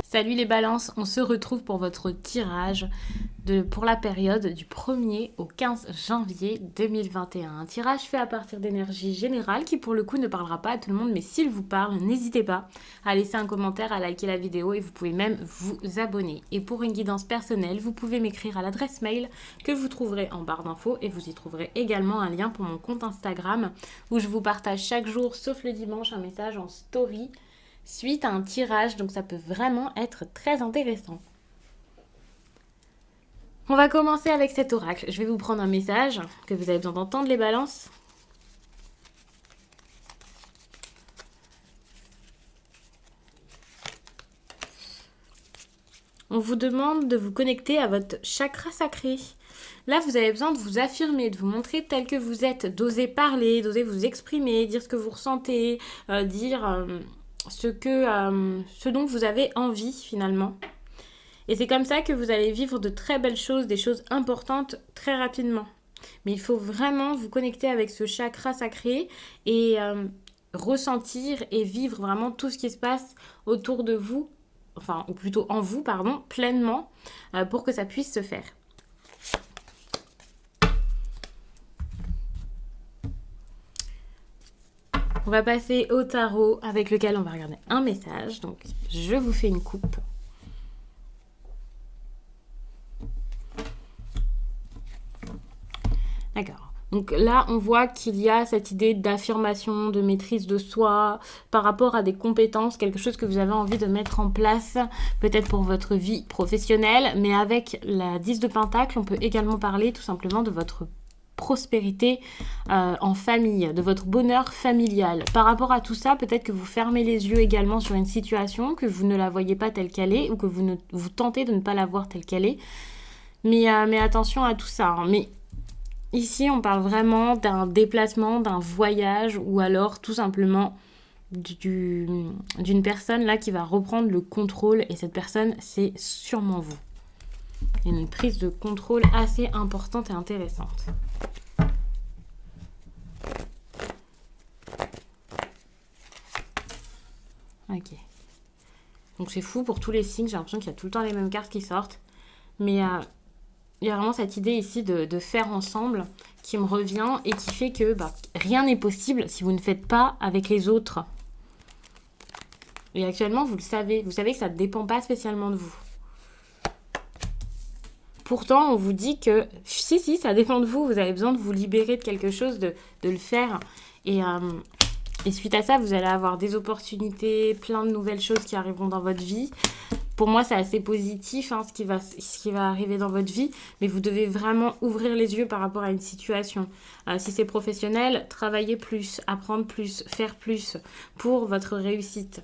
Salut les balances, on se retrouve pour votre tirage pour la période du 1er au 15 janvier 2021. Un tirage fait à partir d'énergie générale qui pour le coup ne parlera pas à tout le monde, mais s'il vous parle, n'hésitez pas à laisser un commentaire, à liker la vidéo et vous pouvez même vous abonner. Et pour une guidance personnelle, vous pouvez m'écrire à l'adresse mail que vous trouverez en barre d'infos et vous y trouverez également un lien pour mon compte Instagram où je vous partage chaque jour, sauf le dimanche, un message en story suite à un tirage, donc ça peut vraiment être très intéressant. On va commencer avec cet oracle. Je vais vous prendre un message que vous avez besoin d'entendre, les balances. On vous demande de vous connecter à votre chakra sacré. Là, vous avez besoin de vous affirmer, de vous montrer tel que vous êtes, d'oser parler, d'oser vous exprimer, dire ce que vous ressentez, dire ce dont vous avez envie finalement. Et c'est comme ça que vous allez vivre de très belles choses, des choses importantes très rapidement. Mais il faut vraiment vous connecter avec ce chakra sacré et ressentir et vivre vraiment tout ce qui se passe autour de vous, enfin, ou plutôt en vous, pardon, pleinement, pour que ça puisse se faire. On va passer au tarot avec lequel on va regarder un message. Donc, je vous fais une coupe. D'accord. Donc là, on voit qu'il y a cette idée d'affirmation, de maîtrise de soi par rapport à des compétences, quelque chose que vous avez envie de mettre en place, peut-être pour votre vie professionnelle. Mais avec la 10 de Pentacle, on peut également parler tout simplement de votre prospérité en famille, de votre bonheur familial. Par rapport à tout ça, peut-être que vous fermez les yeux également sur une situation, que vous ne la voyez pas telle qu'elle est, ou que vous tentez de ne pas la voir telle qu'elle est. Mais attention à tout ça. Hein. Mais ici, on parle vraiment d'un déplacement, d'un voyage, ou alors tout simplement d'une personne là qui va reprendre le contrôle, et cette personne, c'est sûrement vous. Il y a une prise de contrôle assez importante et intéressante. Ok. Donc c'est fou pour tous les signes, j'ai l'impression qu'il y a tout le temps les mêmes cartes qui sortent. Mais il y a vraiment cette idée ici de faire ensemble qui me revient et qui fait que rien n'est possible si vous ne faites pas avec les autres. Et actuellement, vous savez que ça ne dépend pas spécialement de vous. Pourtant, on vous dit que si, ça dépend de vous. Vous avez besoin de vous libérer de quelque chose, de le faire. Et suite à ça, vous allez avoir des opportunités, plein de nouvelles choses qui arriveront dans votre vie. Pour moi, c'est assez positif ce qui va arriver dans votre vie. Mais vous devez vraiment ouvrir les yeux par rapport à une situation. Si c'est professionnel, travailler plus, apprendre plus, faire plus pour votre réussite.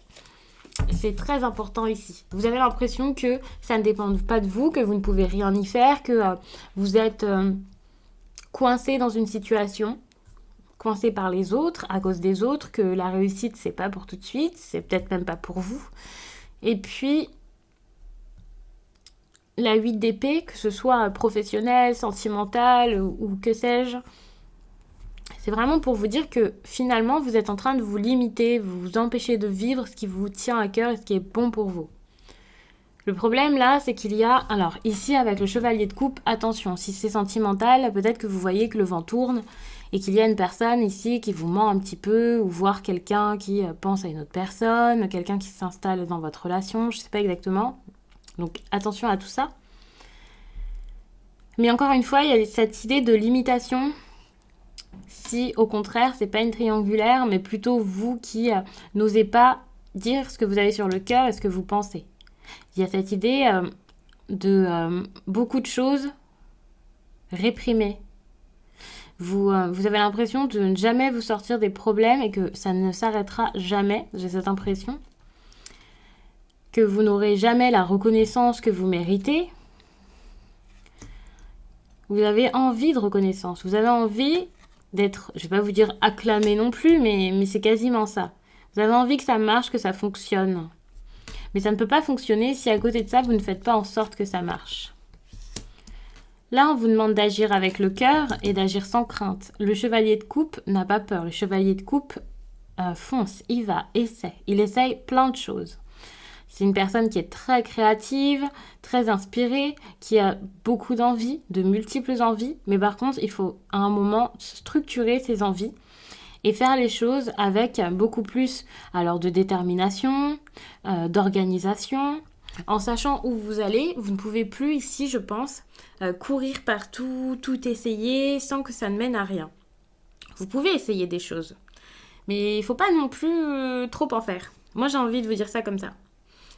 C'est très important ici. Vous avez l'impression que ça ne dépend pas de vous, que vous ne pouvez rien y faire, que vous êtes coincé dans une situation, coincé par les autres, à cause des autres, que la réussite, c'est pas pour tout de suite, c'est peut-être même pas pour vous. Et puis, la 8 d'épée, que ce soit professionnelle, sentimentale ou que sais-je, c'est vraiment pour vous dire que finalement, vous êtes en train de vous limiter, vous empêcher de vivre ce qui vous tient à cœur et ce qui est bon pour vous. Le problème là, c'est qu'il y a... Alors ici, avec le chevalier de coupe, attention, si c'est sentimental, peut-être que vous voyez que le vent tourne et qu'il y a une personne ici qui vous ment un petit peu, ou voir quelqu'un qui pense à une autre personne, quelqu'un qui s'installe dans votre relation, je ne sais pas exactement. Donc attention à tout ça. Mais encore une fois, il y a cette idée de limitation. Si au contraire, c'est pas une triangulaire, mais plutôt vous qui n'osez pas dire ce que vous avez sur le cœur et ce que vous pensez. Il y a cette idée de beaucoup de choses réprimées. Vous avez l'impression de ne jamais vous sortir des problèmes et que ça ne s'arrêtera jamais, j'ai cette impression. Que vous n'aurez jamais la reconnaissance que vous méritez. Vous avez envie de reconnaissance, vous avez envie d'être, je ne vais pas vous dire acclamé non plus, mais c'est quasiment ça. Vous avez envie que ça marche, que ça fonctionne. Mais ça ne peut pas fonctionner si à côté de ça, vous ne faites pas en sorte que ça marche. Là, on vous demande d'agir avec le cœur et d'agir sans crainte. Le chevalier de coupe n'a pas peur. Le chevalier de coupe fonce, y va, essaie. Il essaye plein de choses. C'est une personne qui est très créative, très inspirée, qui a beaucoup d'envies, de multiples envies. Mais par contre, il faut à un moment structurer ses envies et faire les choses avec beaucoup plus alors de détermination, d'organisation. En sachant où vous allez, vous ne pouvez plus ici, je pense, courir partout, tout essayer sans que ça ne mène à rien. Vous pouvez essayer des choses, mais il ne faut pas non plus trop en faire. Moi, j'ai envie de vous dire ça comme ça.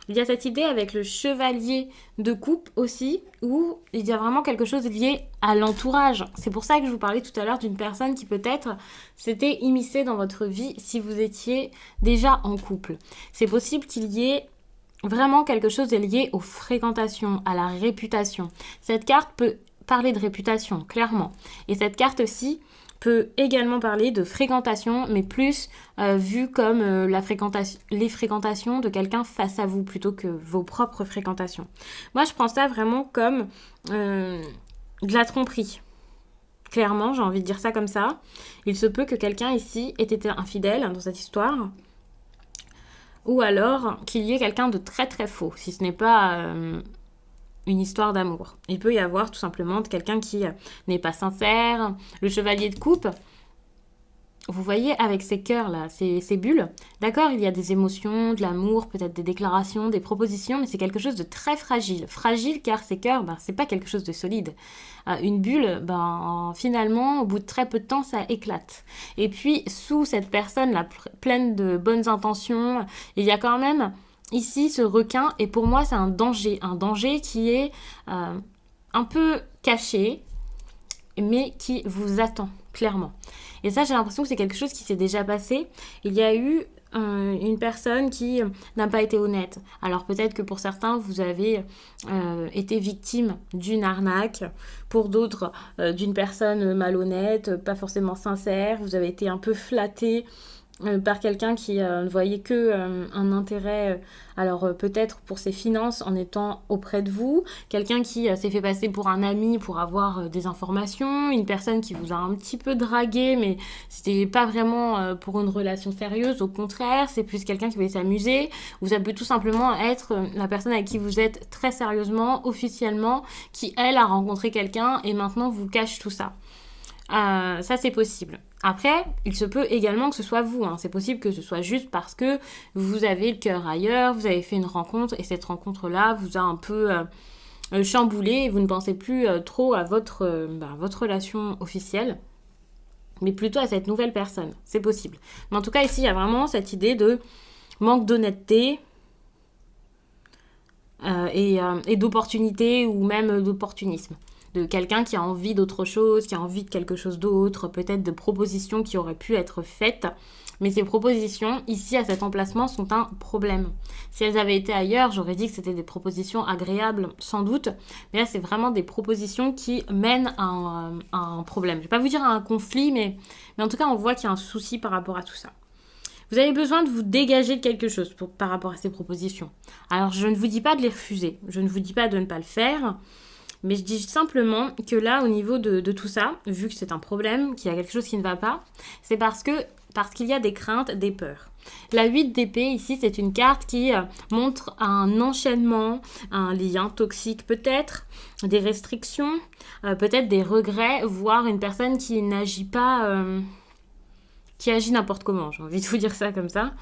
Il y a cette idée avec le chevalier de coupe aussi, où il y a vraiment quelque chose lié à l'entourage. C'est pour ça que je vous parlais tout à l'heure d'une personne qui peut-être s'était immiscée dans votre vie si vous étiez déjà en couple. C'est possible qu'il y ait vraiment quelque chose lié aux fréquentations, à la réputation. Cette carte peut parler de réputation, clairement. Et cette carte aussi peut également parler de fréquentation, mais plus vu comme les fréquentations de quelqu'un face à vous, plutôt que vos propres fréquentations. Moi, je prends ça vraiment comme de la tromperie. Clairement, j'ai envie de dire ça comme ça. Il se peut que quelqu'un ici ait été infidèle dans cette histoire, ou alors qu'il y ait quelqu'un de très très faux, si ce n'est pas une histoire d'amour. Il peut y avoir tout simplement quelqu'un qui n'est pas sincère. Le chevalier de coupe, vous voyez avec ces cœurs là, ces bulles, d'accord, il y a des émotions, de l'amour, peut-être des déclarations, des propositions, mais c'est quelque chose de très fragile. Fragile car ces cœurs, c'est pas quelque chose de solide. Une bulle, finalement, au bout de très peu de temps, ça éclate. Et puis, sous cette personne là, pleine de bonnes intentions, il y a quand même ici ce requin, et pour moi c'est un danger qui est un peu caché, mais qui vous attend clairement. Et ça, j'ai l'impression que c'est quelque chose qui s'est déjà passé. Il y a eu une personne qui n'a pas été honnête. Alors peut-être que pour certains, vous avez été victime d'une arnaque, pour d'autres d'une personne malhonnête, pas forcément sincère, vous avez été un peu flatté par quelqu'un qui ne voyait que un intérêt, peut-être pour ses finances en étant auprès de vous, quelqu'un qui s'est fait passer pour un ami pour avoir des informations, une personne qui vous a un petit peu dragué, mais c'était pas vraiment pour une relation sérieuse, au contraire, c'est plus quelqu'un qui voulait s'amuser, ou ça peut tout simplement être la personne avec qui vous êtes très sérieusement, officiellement, qui elle a rencontré quelqu'un et maintenant vous cache tout ça. Ça c'est possible. Après, il se peut également que ce soit vous. C'est possible que ce soit juste parce que vous avez le cœur ailleurs, vous avez fait une rencontre et cette rencontre-là vous a un peu chamboulé et vous ne pensez plus trop à votre relation officielle, mais plutôt à cette nouvelle personne. C'est possible. Mais en tout cas, ici, il y a vraiment cette idée de manque d'honnêteté et d'opportunité ou même d'opportunisme. De quelqu'un qui a envie d'autre chose, qui a envie de quelque chose d'autre, peut-être de propositions qui auraient pu être faites. Mais ces propositions, ici, à cet emplacement, sont un problème. Si elles avaient été ailleurs, j'aurais dit que c'était des propositions agréables, sans doute. Mais là, c'est vraiment des propositions qui mènent à un problème. Je ne vais pas vous dire à un conflit, mais en tout cas, on voit qu'il y a un souci par rapport à tout ça. Vous avez besoin de vous dégager de quelque chose par rapport à ces propositions. Alors, je ne vous dis pas de les refuser. Je ne vous dis pas de ne pas le faire. Mais je dis simplement que là, au niveau de tout ça, vu que c'est un problème, qu'il y a quelque chose qui ne va pas, c'est parce qu'il y a des craintes, des peurs. La 8 d'épée, ici, c'est une carte qui montre un enchaînement, un lien toxique peut-être, des restrictions, peut-être des regrets, voire une personne qui n'agit pas... qui agit n'importe comment, j'ai envie de vous dire ça comme ça.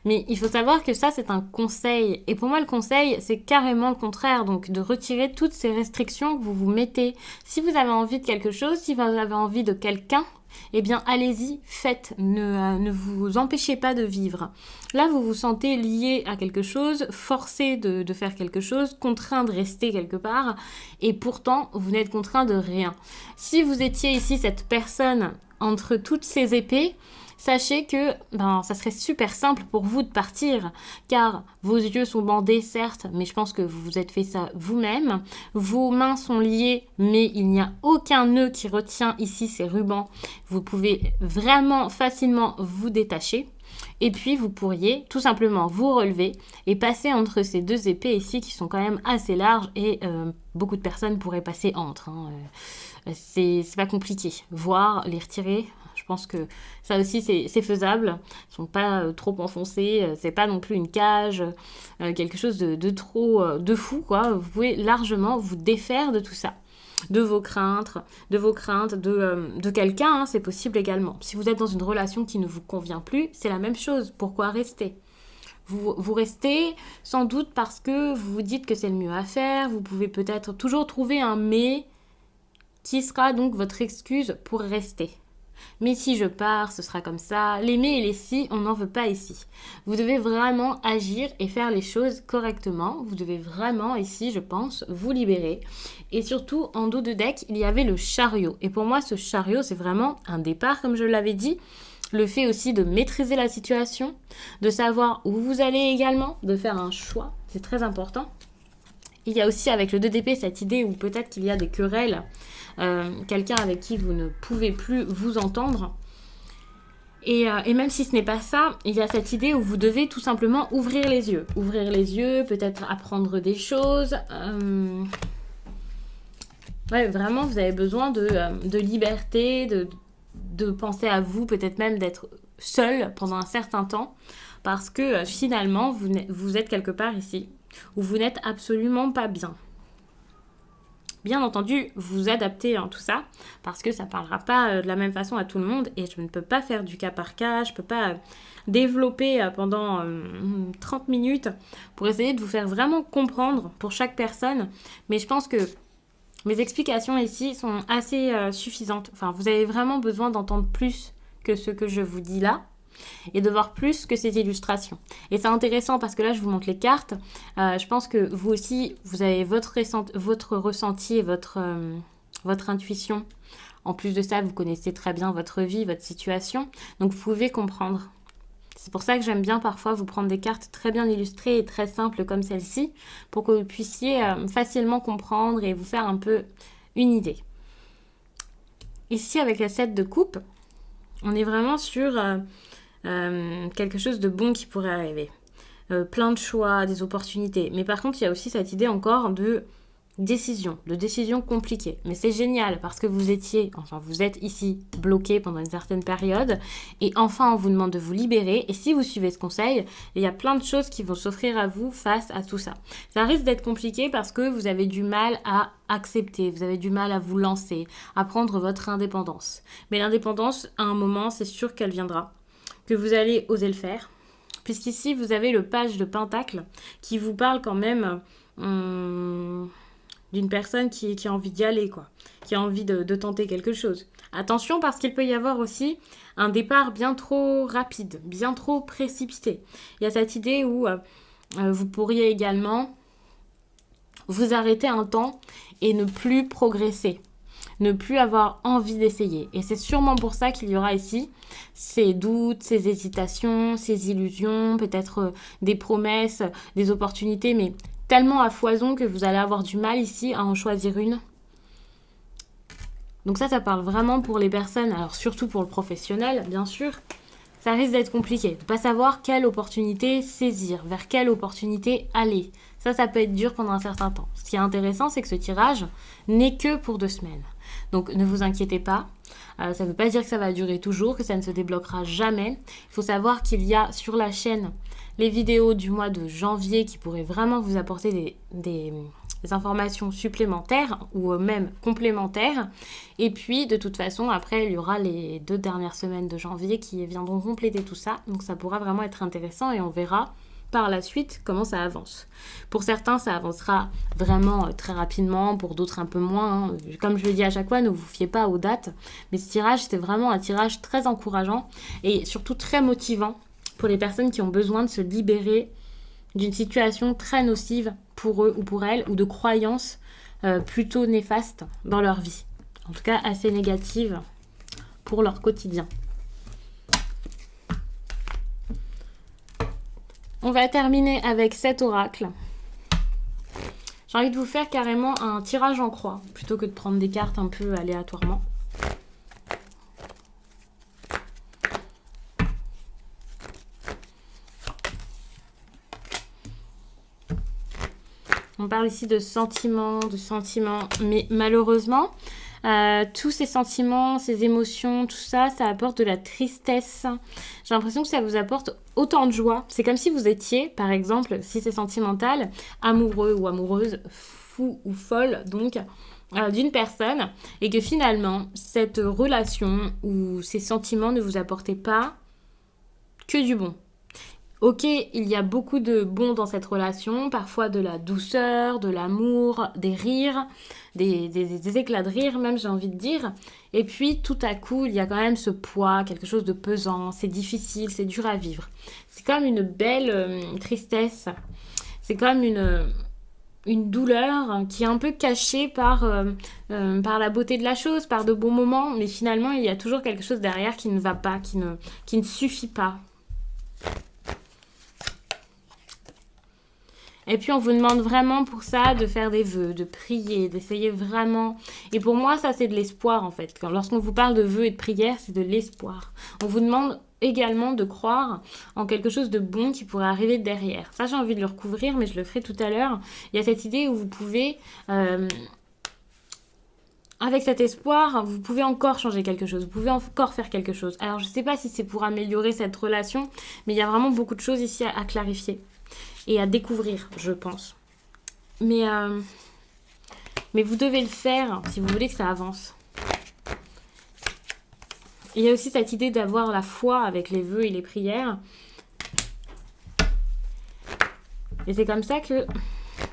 Mais il faut savoir que ça, c'est un conseil. Et pour moi, le conseil, c'est carrément le contraire. Donc, de retirer toutes ces restrictions que vous vous mettez. Si vous avez envie de quelque chose, si vous avez envie de quelqu'un, eh bien, allez-y, faites. Ne vous empêchez pas de vivre. Là, vous vous sentez lié à quelque chose, forcé de faire quelque chose, contraint de rester quelque part. Et pourtant, vous n'êtes contraint de rien. Si vous étiez ici cette personne entre toutes ces épées, sachez que ça serait super simple pour vous de partir, car vos yeux sont bandés, certes, mais je pense que vous vous êtes fait ça vous-même. Vos mains sont liées, mais il n'y a aucun nœud qui retient ici ces rubans. Vous pouvez vraiment facilement vous détacher. Et puis, vous pourriez tout simplement vous relever et passer entre ces deux épées ici qui sont quand même assez larges et beaucoup de personnes pourraient passer entre. C'est pas compliqué. Voire les retirer, je pense que ça aussi, c'est faisable. Ils sont pas trop enfoncés. C'est pas non plus une cage, quelque chose de trop de fou, quoi. Vous pouvez largement vous défaire de tout ça. De vos craintes, de quelqu'un, hein, c'est possible également. Si vous êtes dans une relation qui ne vous convient plus, c'est la même chose. Pourquoi rester ? Vous restez sans doute parce que vous vous dites que c'est le mieux à faire. Vous pouvez peut-être toujours trouver un mais qui sera donc votre excuse pour rester. Mais si je pars, ce sera comme ça. Les mais et les si, on n'en veut pas ici. Vous devez vraiment agir et faire les choses correctement. Vous devez vraiment ici, je pense, vous libérer. Et surtout, en dos de deck, il y avait le chariot. Et pour moi, ce chariot, c'est vraiment un départ, comme je l'avais dit. Le fait aussi de maîtriser la situation, de savoir où vous allez également, de faire un choix, c'est très important. Il y a aussi avec le 2DP cette idée où peut-être qu'il y a des querelles, quelqu'un avec qui vous ne pouvez plus vous entendre. Et même si ce n'est pas ça, il y a cette idée où vous devez tout simplement ouvrir les yeux. Ouvrir les yeux, peut-être apprendre des choses. Ouais, vraiment, vous avez besoin de liberté, de penser à vous, peut-être même d'être seul pendant un certain temps, parce que finalement, vous êtes quelque part ici, où vous n'êtes absolument pas bien. Bien entendu, vous adaptez tout ça, parce que ça ne parlera pas de la même façon à tout le monde, et je ne peux pas faire du cas par cas, je ne peux pas développer pendant 30 minutes pour essayer de vous faire vraiment comprendre pour chaque personne, mais je pense que mes explications ici sont assez suffisantes. Enfin, vous avez vraiment besoin d'entendre plus que ce que je vous dis là et de voir plus que ces illustrations. Et c'est intéressant parce que là, je vous montre les cartes. Je pense que vous aussi, vous avez votre ressenti et votre intuition. En plus de ça, vous connaissez très bien votre vie, votre situation. Donc, vous pouvez comprendre. C'est pour ça que j'aime bien parfois vous prendre des cartes très bien illustrées et très simples comme celle-ci pour que vous puissiez facilement comprendre et vous faire un peu une idée. Ici, avec la 7 de coupe, on est vraiment sur quelque chose de bon qui pourrait arriver. Plein de choix, des opportunités. Mais par contre, il y a aussi cette idée encore de décision compliquée. Mais c'est génial parce que vous êtes ici bloqué pendant une certaine période et enfin on vous demande de vous libérer et si vous suivez ce conseil, il y a plein de choses qui vont s'offrir à vous face à tout ça. Ça risque d'être compliqué parce que vous avez du mal à accepter, vous avez du mal à vous lancer, à prendre votre indépendance. Mais l'indépendance, à un moment, c'est sûr qu'elle viendra, que vous allez oser le faire. Puisqu'ici, vous avez le page de Pentacle qui vous parle quand même d'une personne qui a envie d'y aller, quoi, qui a envie de tenter quelque chose. Attention parce qu'il peut y avoir aussi un départ bien trop rapide, bien trop précipité. Il y a cette idée où vous pourriez également vous arrêter un temps et ne plus progresser, ne plus avoir envie d'essayer. Et c'est sûrement pour ça qu'il y aura ici ces doutes, ces hésitations, ces illusions, peut-être des promesses, des opportunités, mais tellement à foison que vous allez avoir du mal ici à en choisir une. Donc ça parle vraiment pour les personnes, alors surtout pour le professionnel, bien sûr. Ça risque d'être compliqué. De ne pas savoir quelle opportunité saisir, vers quelle opportunité aller. Ça peut être dur pendant un certain temps. Ce qui est intéressant, c'est que ce tirage n'est que pour 2 semaines. Donc ne vous inquiétez pas. Ça ne veut pas dire que ça va durer toujours, que ça ne se débloquera jamais. Il faut savoir qu'il y a sur la chaîne les vidéos du mois de janvier qui pourraient vraiment vous apporter des informations supplémentaires ou même complémentaires. Et puis, de toute façon, après, il y aura les 2 dernières semaines de janvier qui viendront compléter tout ça. Donc, ça pourra vraiment être intéressant et on verra par la suite comment ça avance. Pour certains, ça avancera vraiment très rapidement, pour d'autres un peu moins. Hein. Comme je le dis à chaque fois, ne vous fiez pas aux dates. Mais ce tirage, c'était vraiment un tirage très encourageant et surtout très motivant pour les personnes qui ont besoin de se libérer d'une situation très nocive pour eux ou pour elles, ou de croyances plutôt néfastes dans leur vie. En tout cas, assez négatives pour leur quotidien. On va terminer avec cet oracle. J'ai envie de vous faire carrément un tirage en croix, plutôt que de prendre des cartes un peu aléatoirement. On parle ici de sentiments, mais malheureusement, tous ces sentiments, ces émotions, tout ça, ça apporte de la tristesse. J'ai l'impression que ça vous apporte autant de joie. C'est comme si vous étiez, par exemple, si c'est sentimental, amoureux ou amoureuse, fou ou folle, donc, d'une personne, et que finalement, cette relation ou ces sentiments ne vous apportaient pas que du bon. Ok, il y a beaucoup de bon dans cette relation, parfois de la douceur, de l'amour, des rires, des éclats de rire même j'ai envie de dire. Et puis tout à coup, il y a quand même ce poids, quelque chose de pesant, c'est difficile, c'est dur à vivre. C'est comme une belle tristesse, c'est comme une douleur qui est un peu cachée par la beauté de la chose, par de bons moments, mais finalement il y a toujours quelque chose derrière qui ne va pas, qui ne suffit pas. Et puis on vous demande vraiment pour ça de faire des vœux, de prier, d'essayer vraiment. Et pour moi, ça c'est de l'espoir en fait. Lorsqu'on vous parle de vœux et de prières, c'est de l'espoir. On vous demande également de croire en quelque chose de bon qui pourrait arriver derrière. Ça j'ai envie de le recouvrir, mais je le ferai tout à l'heure. Il y a cette idée où vous pouvez... avec cet espoir, vous pouvez encore changer quelque chose, vous pouvez encore faire quelque chose. Alors je ne sais pas si c'est pour améliorer cette relation, mais il y a vraiment beaucoup de choses ici à clarifier et à découvrir, je pense. Mais vous devez le faire si vous voulez que ça avance. Il y a aussi cette idée d'avoir la foi avec les vœux et les prières. Et c'est comme ça que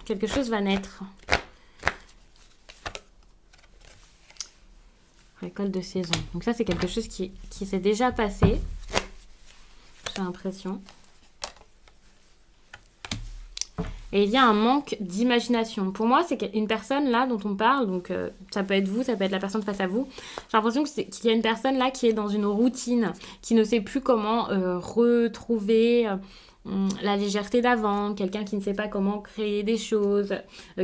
quelque chose va naître. Récolte de saison. Donc ça, c'est quelque chose qui s'est déjà passé. J'ai l'impression. Et il y a un manque d'imagination. Pour moi, c'est une personne là dont on parle, donc ça peut être vous, ça peut être la personne face à vous. J'ai l'impression qu'il y a une personne là qui est dans une routine, qui ne sait plus comment retrouver la légèreté d'avant, quelqu'un qui ne sait pas comment créer des choses,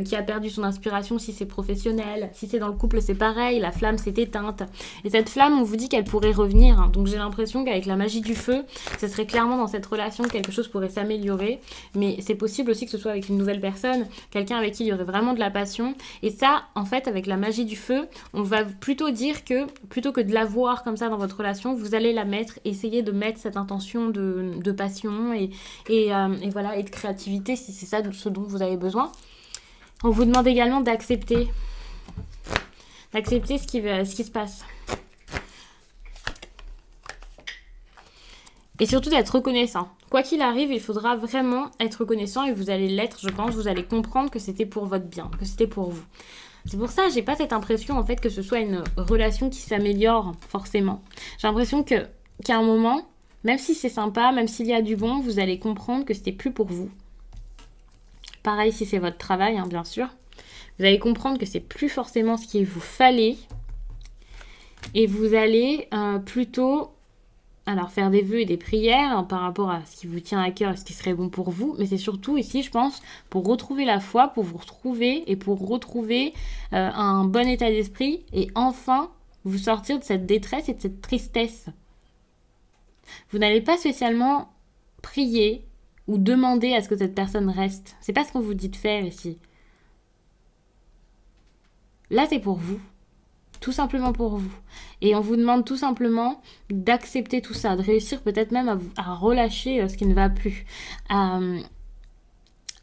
qui a perdu son inspiration si c'est professionnel, si c'est dans le couple c'est pareil, la flamme s'est éteinte. Et cette flamme, on vous dit qu'elle pourrait revenir, hein. Donc j'ai l'impression qu'avec la magie du feu, ce serait clairement dans cette relation que quelque chose pourrait s'améliorer, mais c'est possible aussi que ce soit avec une nouvelle personne, quelqu'un avec qui il y aurait vraiment de la passion. Et ça, en fait, avec la magie du feu, on va plutôt dire que, plutôt que de la voir comme ça dans votre relation, vous allez la mettre, essayer de mettre cette intention de passion et voilà, et de créativité si c'est ça ce dont vous avez besoin. On vous demande également d'accepter ce qui se passe. Et surtout d'être reconnaissant. Quoi qu'il arrive, il faudra vraiment être reconnaissant et vous allez l'être, je pense. Vous allez comprendre que c'était pour votre bien, que c'était pour vous. C'est pour ça que j'ai pas cette impression en fait que ce soit une relation qui s'améliore forcément. J'ai l'impression qu'à un moment, même si c'est sympa, même s'il y a du bon, vous allez comprendre que c'était plus pour vous. Pareil si c'est votre travail, hein, bien sûr. Vous allez comprendre que c'est plus forcément ce qu'il vous fallait. Et vous allez plutôt faire des vœux et des prières par rapport à ce qui vous tient à cœur et ce qui serait bon pour vous. Mais c'est surtout ici, je pense, pour retrouver la foi, pour vous retrouver et pour retrouver un bon état d'esprit et enfin vous sortir de cette détresse et de cette tristesse. Vous n'allez pas spécialement prier ou demander à ce que cette personne reste. C'est pas ce qu'on vous dit de faire ici. Là, c'est pour vous. Tout simplement pour vous. Et on vous demande tout simplement d'accepter tout ça, de réussir peut-être même à relâcher ce qui ne va plus.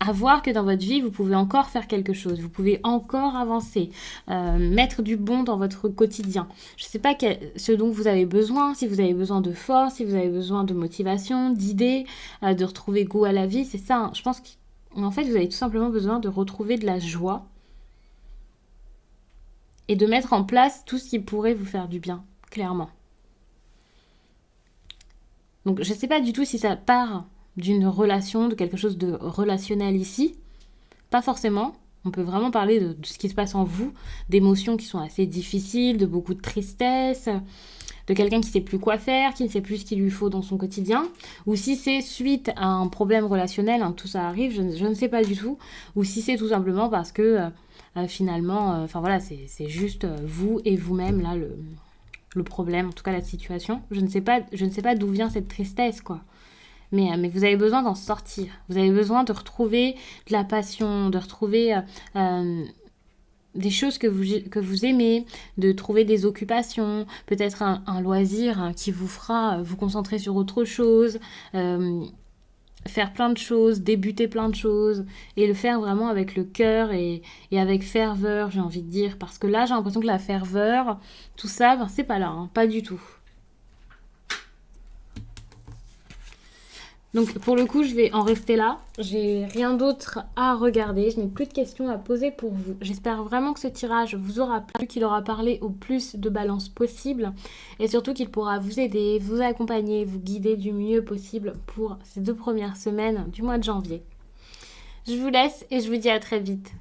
À voir que dans votre vie, vous pouvez encore faire quelque chose, vous pouvez encore avancer, mettre du bon dans votre quotidien. Je ne sais pas ce dont vous avez besoin, si vous avez besoin de force, si vous avez besoin de motivation, d'idées, de retrouver goût à la vie, c'est ça. Hein. Je pense qu'en fait, vous avez tout simplement besoin de retrouver de la joie et de mettre en place tout ce qui pourrait vous faire du bien, clairement. Donc, je ne sais pas du tout si ça part d'une relation, de quelque chose de relationnel ici. Pas forcément. On peut vraiment parler de ce qui se passe en vous, d'émotions qui sont assez difficiles, de beaucoup de tristesse, de quelqu'un qui ne sait plus quoi faire, qui ne sait plus ce qu'il lui faut dans son quotidien. Ou si c'est suite à un problème relationnel, hein, tout ça arrive, je ne sais pas du tout. Ou si c'est tout simplement parce que finalement, c'est juste vous et vous-même là le problème, en tout cas la situation. Je ne sais pas d'où vient cette tristesse, quoi. Mais vous avez besoin d'en sortir. Vous avez besoin de retrouver de la passion, de retrouver des choses que vous aimez, de trouver des occupations, peut-être un loisir qui vous fera vous concentrer sur autre chose, faire plein de choses, débuter plein de choses, et le faire vraiment avec le cœur et avec ferveur, j'ai envie de dire. Parce que là, j'ai l'impression que la ferveur, tout ça, ben, c'est pas là, hein, pas du tout. Donc pour le coup, je vais en rester là. J'ai rien d'autre à regarder. Je n'ai plus de questions à poser pour vous. J'espère vraiment que ce tirage vous aura plu, qu'il aura parlé au plus de balance possible et surtout qu'il pourra vous aider, vous accompagner, vous guider du mieux possible pour ces 2 premières semaines du mois de janvier. Je vous laisse et je vous dis à très vite.